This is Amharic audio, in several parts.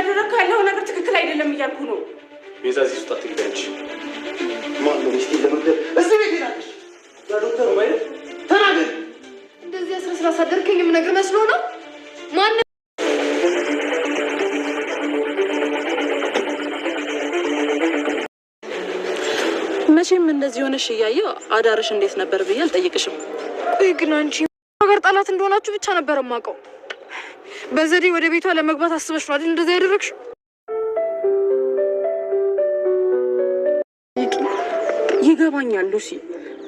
እያደረግክ ያለው ነገር ትክክል አይደለም እያልኩ ነው። ቤዛ እዚህ ውስጥ አትግቢያለሽ። ማን ነው ሚስቴ ለመግደል እዚህ ቤት ሄዳለሽ? ዶክተር ነው አይደል? ተናገር። እንደዚህ ስላሳደርከኝ የምነግርህ መስሎ ነው? ማን መቼም እንደዚህ ሆነሽ እያየሁ አዳርሽ እንዴት ነበር ብዬ አልጠይቅሽም። ቆይ ግን አንቺ ሀገር ጠላት እንደሆናችሁ ብቻ ነበር የማውቀው። በዘዴ ወደ ቤቷ ለመግባት አስበሽ ነው አይደል እንደዚህ ያደረግሽው? ይገባኛል ሉሲ፣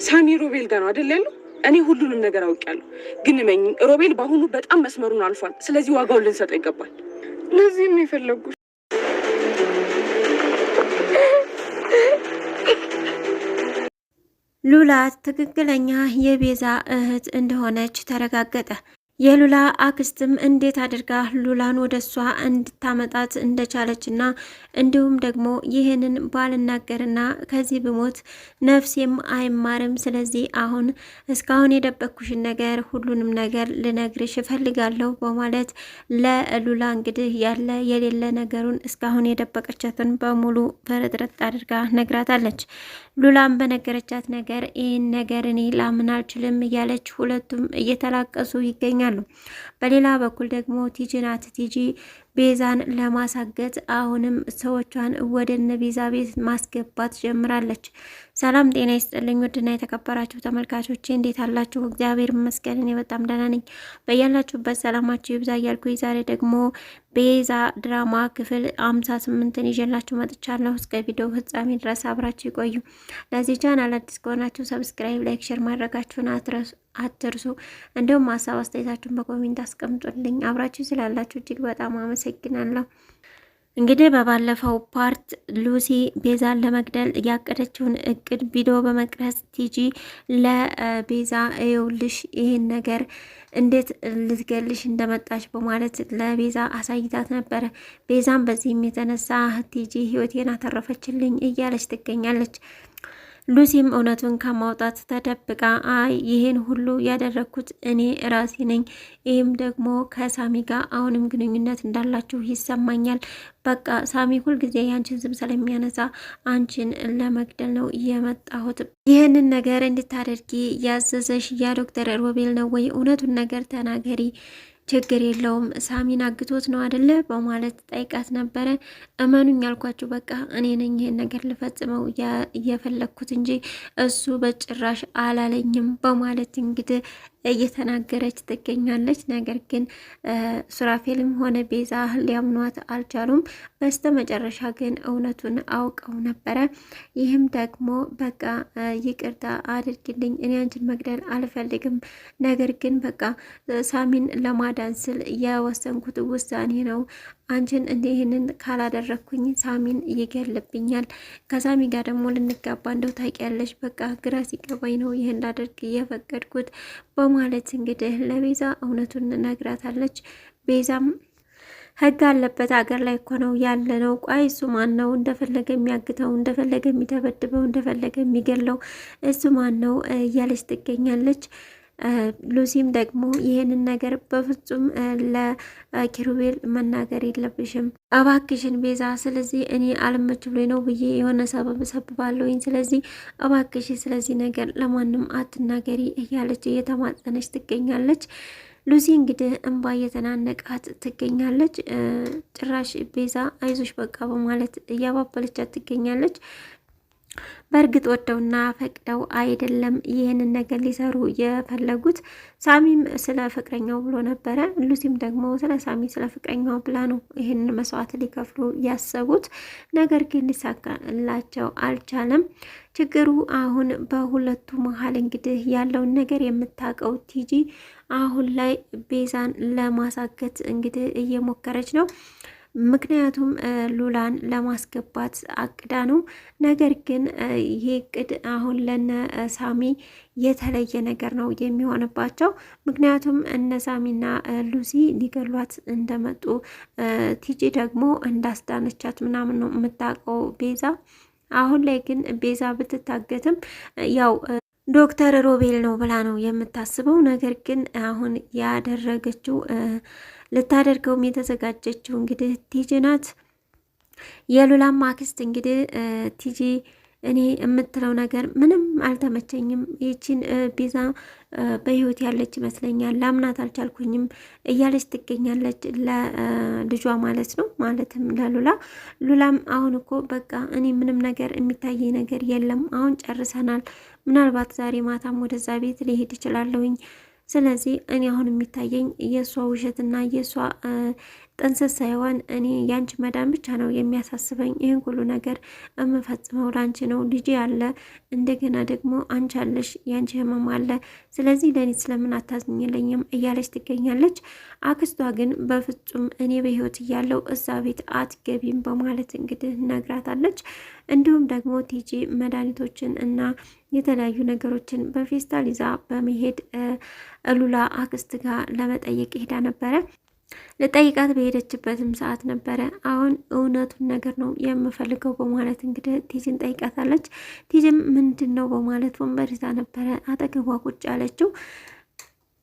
ሳሚ ሮቤል ጋር ነው አይደል ያለው? እኔ ሁሉንም ነገር አውቄያለሁ። ግን እመኝ ሮቤል በአሁኑ በጣም መስመሩን አልፏል። ስለዚህ ዋጋውን ልንሰጠው ይገባል። ለዚህም ነው የፈለጉሽ። ሉላ ትክክለኛ የቤዛ እህት እንደሆነች ተረጋገጠ። የሉላ አክስትም እንዴት አድርጋ ሉላን ወደሷ እንድታመጣት እንደቻለችና እንዲሁም ደግሞ ይህንን ባልናገርና ከዚህ ብሞት ነፍሴም አይማርም፣ ስለዚህ አሁን እስካሁን የደበኩሽን ነገር ሁሉንም ነገር ልነግርሽ እፈልጋለሁ በማለት ለሉላ እንግዲህ ያለ የሌለ ነገሩን እስካሁን የደበቀቻትን በሙሉ ፍርጥርጥ አድርጋ ነግራታለች። ሉላም በነገረቻት ነገር ይህን ነገር እኔ ላምን አልችልም እያለች ሁለቱም እየተላቀሱ ይገኛሉ። በሌላ በኩል ደግሞ ቲጂ ናት። ቲጂ ቤዛን ለማሳገት አሁንም ሰዎቿን ወደ እነ ቤዛ ቤት ማስገባት ጀምራለች። ሰላም ጤና ይስጥልኝ ውድና የተከበራችሁ ተመልካቾቼ እንዴት አላችሁ? እግዚአብሔር ይመስገን እኔ በጣም ደህና ነኝ። በያላችሁበት ሰላማችሁ ይብዛ እያልኩኝ ዛሬ ደግሞ ቤዛ ድራማ ክፍል 58ን ይዤላችሁ መጥቻለሁ። እስከ ቪዲዮ ፍጻሜ ድረስ አብራችሁ ይቆዩ። ለዚህ ቻናል አዲስ ከሆናችሁ ሰብስክራይብ፣ ላይክ፣ ሼር ማድረጋችሁን አትርሱ። እንዲሁም ሀሳብ አስተያየታችሁን በኮሜንት አስቀምጡልኝ። አብራችሁ ስላላችሁ እጅግ በጣም አመሰግናለሁ። እንግዲህ በባለፈው ፓርት ሉሲ ቤዛን ለመግደል ያቀደችውን እቅድ ቪዲዮ በመቅረጽ ቲጂ ለቤዛ እየውልሽ ይህን ነገር እንዴት ልትገልሽ እንደመጣች በማለት ለቤዛ አሳይታት ነበረ። ቤዛም በዚህም የተነሳ ቲጂ ህይወቴን አተረፈችልኝ እያለች ትገኛለች። ሉሲም እውነቱን ከማውጣት ተደብቃ አይ ይህን ሁሉ ያደረግኩት እኔ ራሴ ነኝ፣ ይህም ደግሞ ከሳሚ ጋር አሁንም ግንኙነት እንዳላችሁ ይሰማኛል። በቃ ሳሚ ሁልጊዜ ያንቺን ስም ስለሚያነሳ አንቺን ለመግደል ነው የመጣሁት። ይህንን ነገር እንድታደርጊ ያዘዘሽ ያ ዶክተር ሮቤል ነው ወይ? እውነቱን ነገር ተናገሪ፣ ችግር የለውም ሳሚን አግቶት ነው አደለ? በማለት ጠይቃት ነበረ። እመኑኝ ያልኳችሁ በቃ እኔ ነኝ ይሄን ነገር ልፈጽመው እየፈለግኩት እንጂ እሱ በጭራሽ አላለኝም በማለት እንግዲህ እየተናገረች ትገኛለች። ነገር ግን ሱራፌልም ሆነ ቤዛ ሊያምኗት አልቻሉም። በስተ መጨረሻ ግን እውነቱን አውቀው ነበረ። ይህም ደግሞ በቃ ይቅርታ አድርግልኝ፣ እኔ አንቺን መግደል አልፈልግም፣ ነገር ግን በቃ ሳሚን ለማዳን ስል የወሰንኩት ውሳኔ ነው። አንቺን ይህንን ካላደረግኩኝ ሳሚን ይገልብኛል። ከሳሚ ጋር ደግሞ ልንጋባ እንደው ታውቂያለሽ፣ በቃ ግራ ሲገባኝ ነው ይህን ላደርግ እየፈቀድኩት በማለት እንግዲህ ለቤዛ እውነቱን ነግራታለች። ቤዛም ህግ አለበት ሀገር ላይ እኮ ነው ያለ ነው። ቆይ እሱ ማን ነው እንደፈለገ የሚያግተው፣ እንደፈለገ የሚደበድበው፣ እንደፈለገ የሚገለው እሱ ማን ነው እያለች ትገኛለች። ሉሲም ደግሞ ይህንን ነገር በፍጹም ለኪሩቤል መናገር የለብሽም እባክሽን ቤዛ፣ ስለዚህ እኔ አልመች ብሎኝ ነው ብዬ የሆነ ሰበብ ሰብባለሁኝ፣ ስለዚህ እባክሽ ስለዚህ ነገር ለማንም አትናገሪ እያለች እየተማጸነች ትገኛለች። ሉሲ እንግዲህ እንባ እየተናነቃት ትገኛለች። ጭራሽ ቤዛ አይዞሽ በቃ በማለት እያባበለቻት ትገኛለች። በእርግጥ ወደውና ፈቅደው አይደለም ይህንን ነገር ሊሰሩ የፈለጉት። ሳሚም ስለ ፍቅረኛው ብሎ ነበረ፣ ሉሲም ደግሞ ስለ ሳሚ ስለ ፍቅረኛው ብላ ነው ይህንን መስዋዕት ሊከፍሉ ያሰቡት። ነገር ግን ሊሳካላቸው አልቻለም። ችግሩ አሁን በሁለቱ መሀል እንግዲህ ያለውን ነገር የምታውቀው ቲጂ አሁን ላይ ቤዛን ለማሳገት እንግዲህ እየሞከረች ነው። ምክንያቱም ሉላን ለማስገባት አቅዳ ነው። ነገር ግን ይሄ እቅድ አሁን ለነ ሳሚ የተለየ ነገር ነው የሚሆንባቸው። ምክንያቱም እነ ሳሚና ሉሲ ሊገሏት እንደመጡ ቲጂ ደግሞ እንዳስዳነቻት ምናምን ነው የምታውቀው ቤዛ። አሁን ላይ ግን ቤዛ ብትታገትም ያው ዶክተር ሮቤል ነው ብላ ነው የምታስበው። ነገር ግን አሁን ያደረገችው ልታደርገውም የተዘጋጀችው እንግዲህ ቲጂ ናት። የሉላም አክስት እንግዲህ ቲጂ እኔ የምትለው ነገር ምንም አልተመቸኝም፣ ይቺን ቤዛ በህይወት ያለች ይመስለኛል፣ ላምናት አልቻልኩኝም እያለች ትገኛለች፣ ለልጇ ማለት ነው፣ ማለትም ለሉላ። ሉላም አሁን እኮ በቃ እኔ ምንም ነገር የሚታይ ነገር የለም፣ አሁን ጨርሰናል፣ ምናልባት ዛሬ ማታም ወደዛ ቤት ሊሄድ ይችላለሁኝ። ስለዚህ እኔ አሁን የሚታየኝ የእሷ ውሸትና የእሷ ጥንስስ ሳይሆን እኔ ያንቺ መዳን ብቻ ነው የሚያሳስበኝ። ይህን ሁሉ ነገር የምፈጽመው ላንቺ ነው። ልጅ አለ፣ እንደገና ደግሞ አንቺ አለሽ፣ ያንቺ ህመም አለ። ስለዚህ ለእኔ ስለምን አታዝኝልኝም እያለች ትገኛለች። አክስቷ ግን በፍጹም እኔ በህይወት እያለው እዛ ቤት አትገቢም በማለት እንግዲህ ነግራታለች። እንዲሁም ደግሞ ቲጂ መድኃኒቶችን እና የተለያዩ ነገሮችን በፌስታል ይዛ በመሄድ ሉላ አክስት ጋር ለመጠየቅ ሄዳ ነበረ። ልጠይቃት በሄደችበትም ሰዓት ነበረ አሁን እውነቱን ነገር ነው የምፈልገው በማለት እንግዲህ ቲጂን ጠይቃታለች። ቲጂም ምንድን ነው በማለት ወንበር ይዛ ነበረ አጠገቧ ቁጭ ያለችው።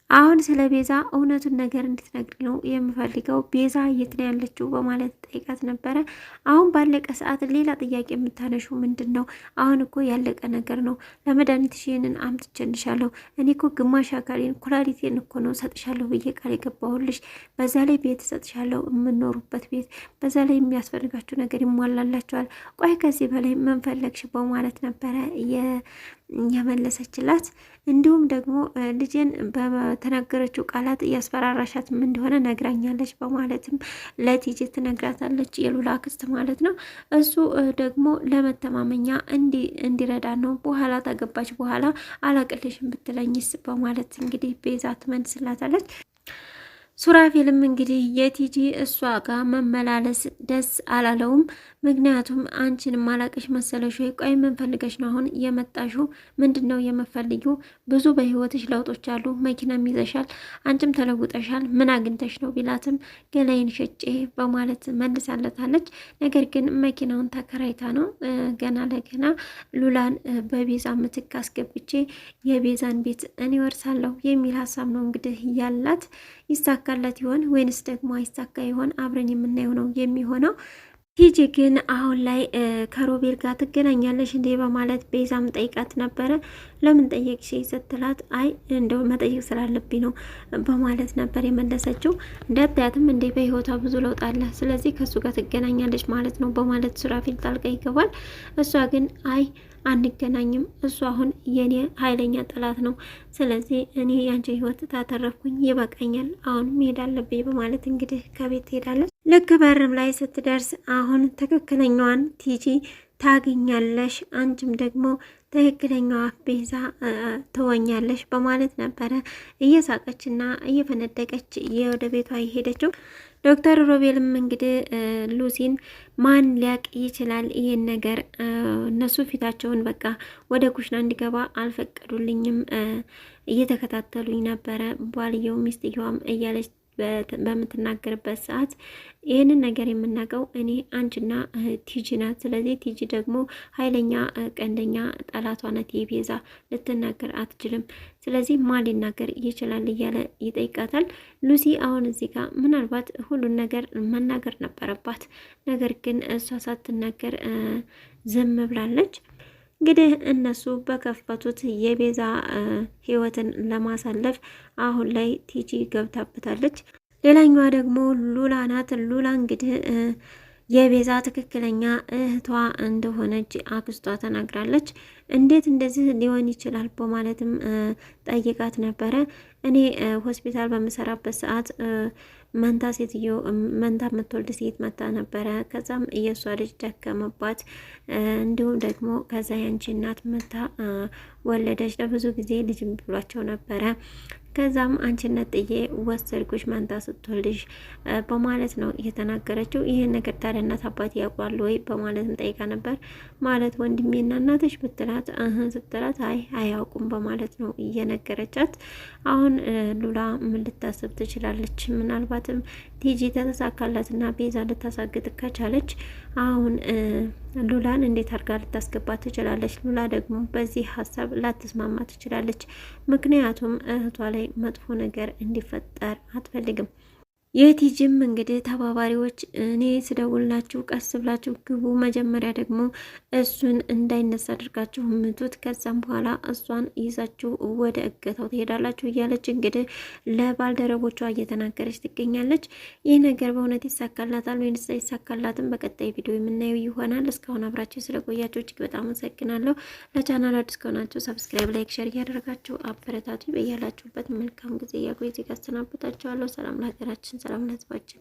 አሁን ስለ ቤዛ እውነቱን ነገር እንድትነግር ነው የምፈልገው፣ ቤዛ የት ነው ያለችው በማለት ጠይቃት ነበረ። አሁን ባለቀ ሰዓት ሌላ ጥያቄ የምታነሹ ምንድን ነው? አሁን እኮ ያለቀ ነገር ነው። ለመድኃኒትሽ ይህንን አምጥቼልሻለሁ። እኔ እኮ ግማሽ አካሌን ኩላሊቴን እኮ ነው ሰጥሻለሁ ብዬ ቃል የገባሁልሽ። በዛ ላይ ቤት ሰጥሻለሁ፣ የምኖሩበት ቤት፣ በዛ ላይ የሚያስፈልጋችሁ ነገር ይሟላላችኋል። ቆይ ከዚህ በላይ ምን ፈለግሽ በማለት ነበረ የመለሰችላት። እንዲሁም ደግሞ ልጄን በተናገረችው ቃላት እያስፈራራሻትም እንደሆነ ነግራኛለች በማለትም ለቲጂ ትነግራታለች፣ የሉላ አክስት ማለት ነው። እሱ ደግሞ ለመተማመኛ እንዲረዳ ነው። በኋላ ታገባች በኋላ አላቅልሽም ብትለኝስ በማለት እንግዲህ ቤዛ ትመልስላታለች። ሱራፌልም እንግዲህ የቲጂ እሷ ጋር መመላለስ ደስ አላለውም። ምክንያቱም አንቺን ማላቅሽ መሰለሽ ወይ? ቆይ ምን ፈልገሽ ነው አሁን የመጣሽው? ምንድን ነው የምፈልጊው? ብዙ በህይወትሽ ለውጦች አሉ፣ መኪናም ይዘሻል፣ አንቺም ተለውጠሻል፣ ምን አግኝተሽ ነው ቢላትም ገላይን ሸጬ በማለት መልሳለታለች። ነገር ግን መኪናውን ተከራይታ ነው ገና ለገና ሉላን በቤዛ ምትክ አስገብቼ የቤዛን ቤት እኔ ወርሳለሁ የሚል ሀሳብ ነው እንግዲህ ያላት። ይሳካላት ይሆን ወይንስ ደግሞ አይሳካ ይሆን? አብረን የምናየው ነው የሚሆነው። ቲጂ ግን አሁን ላይ ከሮቤል ጋር ትገናኛለሽ እንዴ በማለት ቤዛም ጠይቃት ነበረ። ለምን ጠየቅሽ ስትላት አይ እንደው መጠየቅ ስላለብኝ ነው በማለት ነበር የመለሰችው። እንዳታያትም እንዴ በህይወቷ ብዙ ለውጥ አለ፣ ስለዚህ ከእሱ ጋር ትገናኛለች ማለት ነው በማለት ሱራፌል ጣልቃ ይገባል። እሷ ግን አይ አንገናኝም፣ እሱ አሁን የኔ ኃይለኛ ጠላት ነው፣ ስለዚህ እኔ ያንቺ ህይወት ታተረፍኩኝ፣ ይበቃኛል፣ አሁን መሄድ አለብኝ በማለት እንግዲህ ከቤት ትሄዳለች። ልክ በርም ላይ ስትደርስ አሁን ትክክለኛዋን ቲጂ ታገኛለሽ፣ አንቺም ደግሞ ትክክለኛዋ ቤዛ ትወኛለሽ በማለት ነበረ እየሳቀችና እየፈነደቀች ወደ ቤቷ የሄደችው። ዶክተር ሮቤልም እንግዲህ ሉሲን ማን ሊያቅ ይችላል ይሄን ነገር? እነሱ ፊታቸውን በቃ ወደ ኩሽና እንዲገባ አልፈቀዱልኝም፣ እየተከታተሉኝ ነበረ፣ ባልየው ሚስትየዋም እያለች በምትናገርበት ሰዓት ይህንን ነገር የምናውቀው እኔ አንቺና ቲጂ ናት። ስለዚህ ቲጂ ደግሞ ኃይለኛ ቀንደኛ ጠላቷ ናት የቤዛ፣ ልትናገር አትችልም። ስለዚህ ማን ሊናገር ይችላል እያለ ይጠይቃታል። ሉሲ አሁን እዚህ ጋር ምናልባት ሁሉን ነገር መናገር ነበረባት፣ ነገር ግን እሷ ሳትናገር ዝም ብላለች። እንግዲህ እነሱ በከፈቱት የቤዛ ህይወትን ለማሳለፍ አሁን ላይ ቲጂ ገብታበታለች። ሌላኛዋ ደግሞ ሉላ ናት። ሉላ እንግዲህ የቤዛ ትክክለኛ እህቷ እንደሆነች አክስቷ ተናግራለች። እንዴት እንደዚህ ሊሆን ይችላል በማለትም ጠይቃት ነበረ። እኔ ሆስፒታል በምሰራበት ሰዓት መንታ የምትወልድ ሴት መታ ነበረ። ከዛም የእሷ ልጅ ደከመባት፣ እንዲሁም ደግሞ ከዛ ያንቺ እናት መታ ወለደች። ለብዙ ጊዜ ልጅ ብሏቸው ነበረ። ከዛም አንቺነት ጥዬ ወሰድኩሽ መንታ ስትወልድሽ በማለት ነው እየተናገረችው። ይህን ነገር ታዲያ እናት አባት ያውቃሉ ወይ በማለትም ጠይቃ ነበር። ማለት ወንድሜና እናትሽ ብትላት ስትላት አይ አያውቁም በማለት ነው እየነገረቻት። አሁን ሉላ ምን ልታስብ ትችላለች? ምናልባትም ቲጂ ተተሳካላትና ቤዛ ልታሳግጥ ከቻለች አሁን ሉላን እንዴት አድርጋ ልታስገባ ትችላለች? ሉላ ደግሞ በዚህ ሀሳብ ላትስማማ ትችላለች። ምክንያቱም እህቷ ላይ መጥፎ ነገር እንዲፈጠር አትፈልግም። የቲጂም እንግዲህ ተባባሪዎች እኔ ስደውላችሁ ቀስ ብላችሁ ግቡ፣ መጀመሪያ ደግሞ እሱን እንዳይነሳ አድርጋችሁ ምቱት፣ ከዛም በኋላ እሷን ይዛችሁ ወደ እገታው ትሄዳላችሁ እያለች እንግዲህ ለባልደረቦቿ እየተናገረች ትገኛለች። ይህ ነገር በእውነት ይሳካላታል ወይንስ አይሳካላትም? በቀጣይ ቪዲዮ የምናየው ይሆናል። እስካሁን አብራችሁ ስለቆያችሁ እጅግ በጣም አመሰግናለሁ። ለቻናል አዲስ ከሆናችሁ ሰብስክራይብ፣ ላይክ፣ ሸር እያደረጋችሁ አበረታቱ። በያላችሁበት መልካም ጊዜ እያልኩ እዚህ ጋር አሰናብታችኋለሁ። ሰላም ለሀገራችን፣ ሰላም ለሕዝባችን።